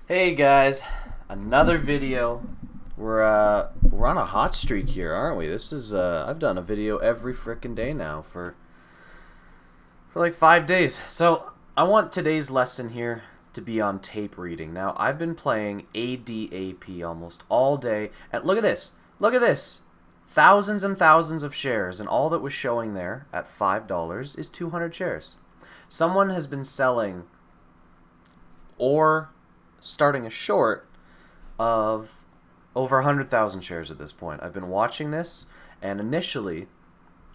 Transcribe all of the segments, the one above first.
Hey guys, another video. We're on a hot streak here, aren't we? This is I've done a video every frickin' day now for like 5 days. So I want today's lesson here to be on tape reading. Now I've been playing ADAP almost all day, and look at this. Look at this. Thousands and thousands of shares, and all that was showing there at $5 is 200 shares. Someone has been selling or starting a short of over 100,000 shares at this point. I've been watching this, and initially,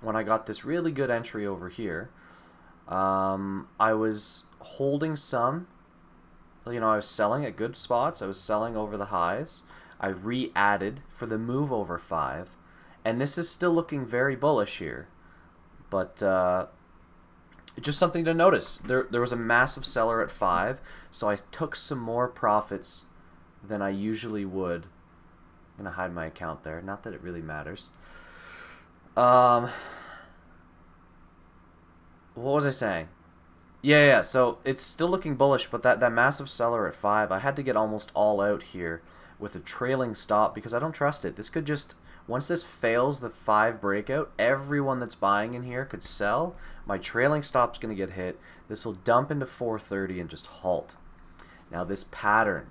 when I got this really good entry over here, I was holding some. I was selling at good spots. I was selling over the highs. I re-added for the move over 5, and this is still looking very bullish here. But just something to notice. There was a massive seller at 5, so I took some more profits than I usually would. I'm gonna hide my account there. Not that it really matters. What was I saying? Yeah. So it's still looking bullish, but that massive seller at 5, I had to get almost all out here with a trailing stop because I don't trust it. This could just, once this fails the 5 breakout, everyone that's buying in here could sell. My trailing stop's going to get hit. This will dump into 430 and just halt. Now this pattern,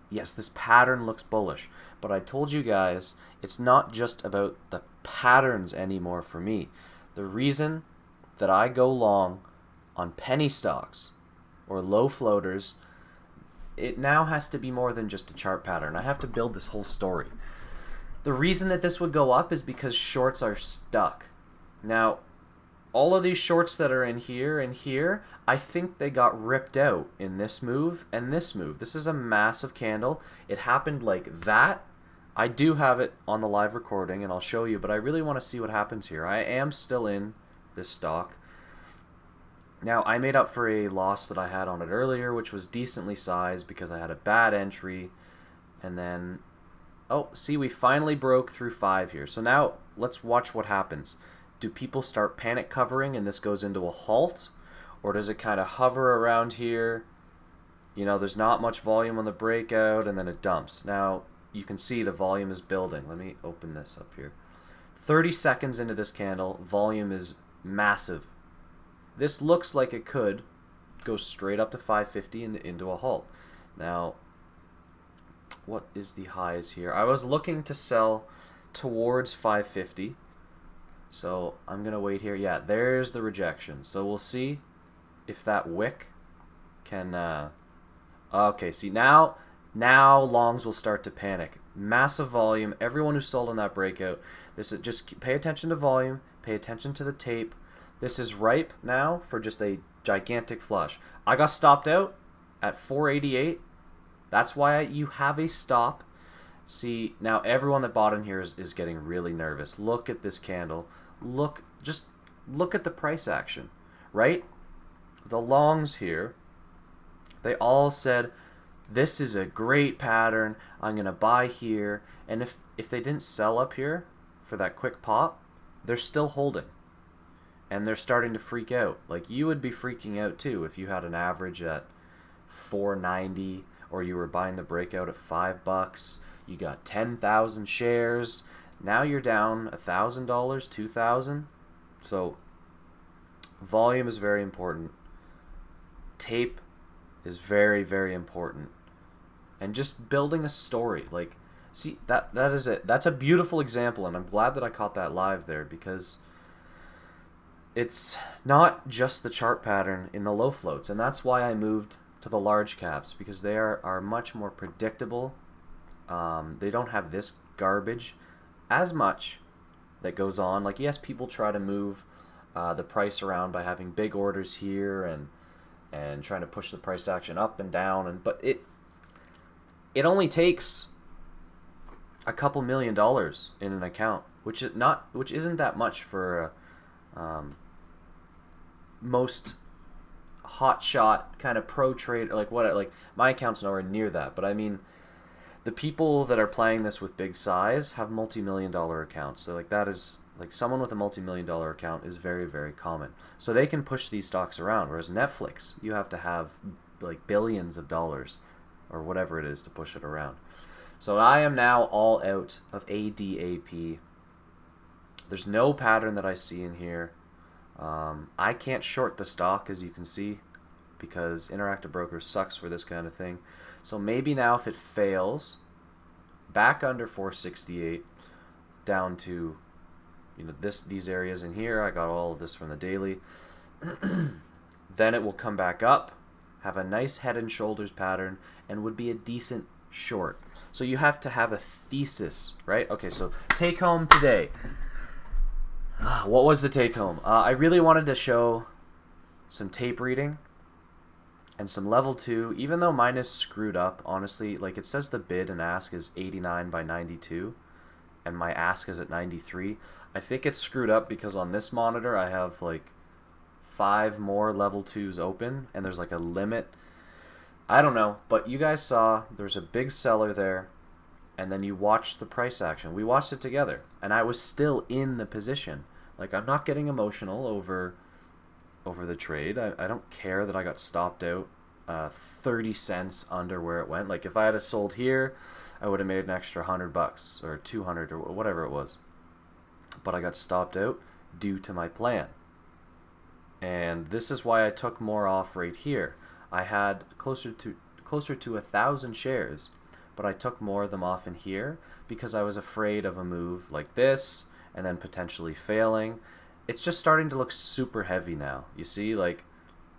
yes, this pattern looks bullish, but I told you guys it's not just about the patterns anymore for me. The reason that I go long on penny stocks or low floaters, it now has to be more than just a chart pattern. I have to build this whole story. The reason that this would go up is because shorts are stuck. Now, all of these shorts that are in here and here, I think they got ripped out in this move and this move. This is a massive candle. It happened like that. I do have it on the live recording, and I'll show you, but I really want to see what happens here. I am still in this stock. Now, I made up for a loss that I had on it earlier, which was decently sized because I had a bad entry. And then, oh, see, we finally broke through 5 here. So now, let's watch what happens. Do people start panic covering and this goes into a halt? Or does it kind of hover around here? There's not much volume on the breakout, and then it dumps. Now, you can see the volume is building. Let me open this up here. 30 seconds into this candle, volume is massive. This looks like it could go straight up to 550 and into a halt. Now, what is the highs here? I was looking to sell towards 550. So I'm going to wait here. Yeah, there's the rejection. So we'll see if that wick can... Okay, see, now longs will start to panic. Massive volume. Everyone who sold on that breakout. Just pay attention to volume. Pay attention to the tape. This is ripe now for just a gigantic flush. I got stopped out at 488. That's why you have a stop. See, now everyone that bought in here is getting really nervous. Look at this candle. Just look at the price action, right? The longs here, they all said, this is a great pattern. I'm going to buy here. And if they didn't sell up here for that quick pop, they're still holding. And they're starting to freak out. Like, you would be freaking out too if you had an average at 490 or you were buying the breakout at $5. You got 10,000 shares. Now you're down $1,000, $2,000. So volume is very important. Tape is very, very important. And just building a story. Like, see, that is it. That's a beautiful example, and I'm glad that I caught that live there because it's not just the chart pattern in the low floats, and that's why I moved to the large caps, because they are much more predictable. They don't have this garbage as much that goes on. Like, yes, people try to move the price around by having big orders here and trying to push the price action up and down, but it only takes a couple $1 million in an account, which isn't that much for most hotshot kind of pro trader. Like my account's nowhere near that, but I mean, the people that are playing this with big size have multi-million-dollar accounts. So that is, like, someone with a multi-million-dollar account is very, very common. So they can push these stocks around, whereas Netflix, you have to have like billions of dollars or whatever it is to push it around. So I am now all out of ADAP. There's no pattern that I see in here. I can't short the stock, as you can see, because Interactive Broker sucks for this kind of thing. So maybe now if it fails, back under 468, down to, you know, these areas in here. I got all of this from the daily. Then it will come back up, have a nice head and shoulders pattern, and would be a decent short. So you have to have a thesis, right? Okay, so take home today. What was the take home? I really wanted to show some tape reading and some level 2, even though mine is screwed up, honestly. Like, it says the bid and ask is 89 by 92, and my ask is at 93. I think it's screwed up because on this monitor I have like 5 more level 2s open, and there's like a limit. I don't know, but you guys saw there's a big seller there, and then you watched the price action. We watched it together, and I was still in the position. Like, I'm not getting emotional over the trade. I don't care that I got stopped out 30 cents under where it went. Like, if I had sold here, I would have made an extra $100 or 200 or whatever it was. But I got stopped out due to my plan. And this is why I took more off right here. I had closer to 1,000 shares, but I took more of them off in here because I was afraid of a move like this and then potentially failing. It's just starting to look super heavy now. You see, like,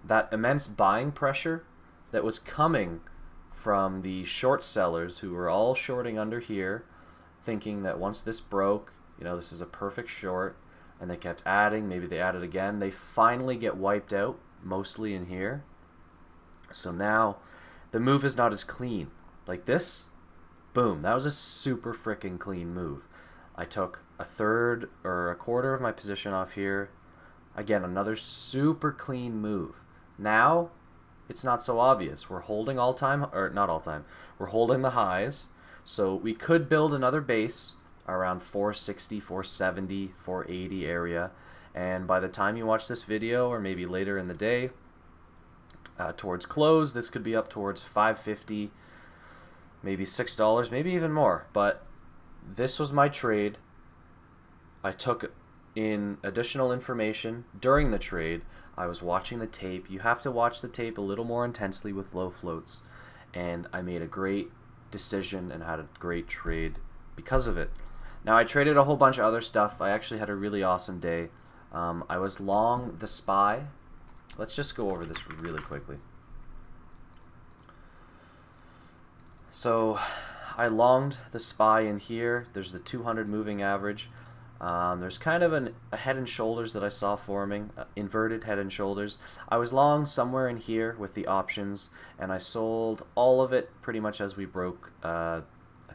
that immense buying pressure that was coming from the short sellers who were all shorting under here, thinking that once this broke, you know, this is a perfect short, and they kept adding. Maybe they added again. They finally get wiped out, mostly in here. So now the move is not as clean. Like this, boom, that was a super freaking clean move. I took a third or a quarter of my position off here. Again, another super clean move. Now it's not so obvious. We're holding all time, or not all time, we're holding the highs. So we could build another base around 460, 470, 480 area. And by the time you watch this video, or maybe later in the day, towards close, this could be up towards 550, maybe $6, maybe even more. But this was my trade. I took in additional information during the trade. I was watching the tape. You have to watch the tape a little more intensely with low floats. And I made a great decision and had a great trade because of it. Now, I traded a whole bunch of other stuff. I actually had a really awesome day. I was long the SPY. Let's just go over this really quickly. So I longed the SPY in here. There's the 200 moving average. There's kind of a head and shoulders that I saw forming, inverted head and shoulders. I was long somewhere in here with the options, and I sold all of it pretty much as we broke. I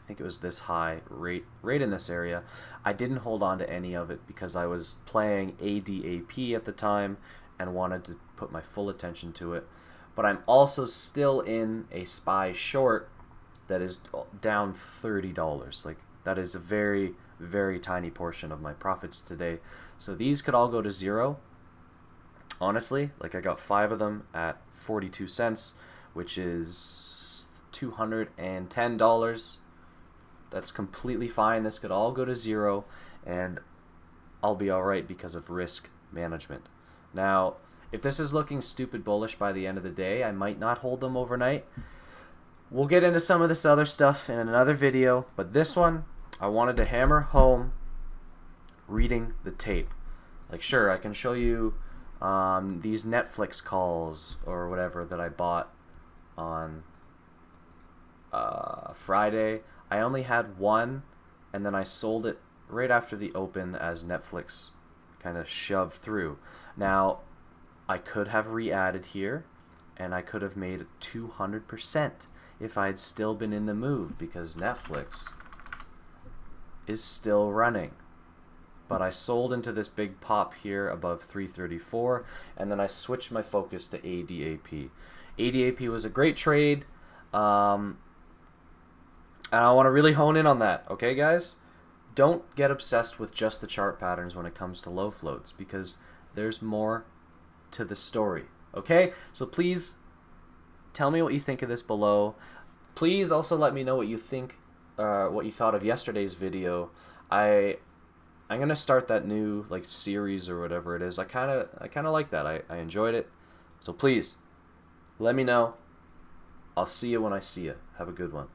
think it was this high, right in this area. I didn't hold on to any of it because I was playing ADAP at the time and wanted to put my full attention to it. But I'm also still in a SPY short that is down $30. Like, that is a very, very tiny portion of my profits today. So these could all go to zero. Honestly, like, I got 5 of them at 42 cents, which is $210. That's completely fine. This could all go to zero, and I'll be alright because of risk management. Now, if this is looking stupid bullish by the end of the day, I might not hold them overnight. We'll get into some of this other stuff in another video, but this one, I wanted to hammer home reading the tape. Like, sure, I can show you these Netflix calls or whatever that I bought on Friday. I only had one, and then I sold it right after the open as Netflix kind of shoved through. Now, I could have re-added here, and I could have made 200% if I had still been in the move, because Netflix is still running. But I sold into this big pop here above 334, and then I switched my focus to ADAP. ADAP was a great trade, and I want to really hone in on that, okay, guys? Don't get obsessed with just the chart patterns when it comes to low floats, because there's more to the story, okay? So please tell me what you think of this below. Please also let me know what you think, what you thought of yesterday's video. I'm gonna start that new like series or whatever it is. I kind of like that. I enjoyed it. So please let me know. I'll see you when I see you. Have a good one.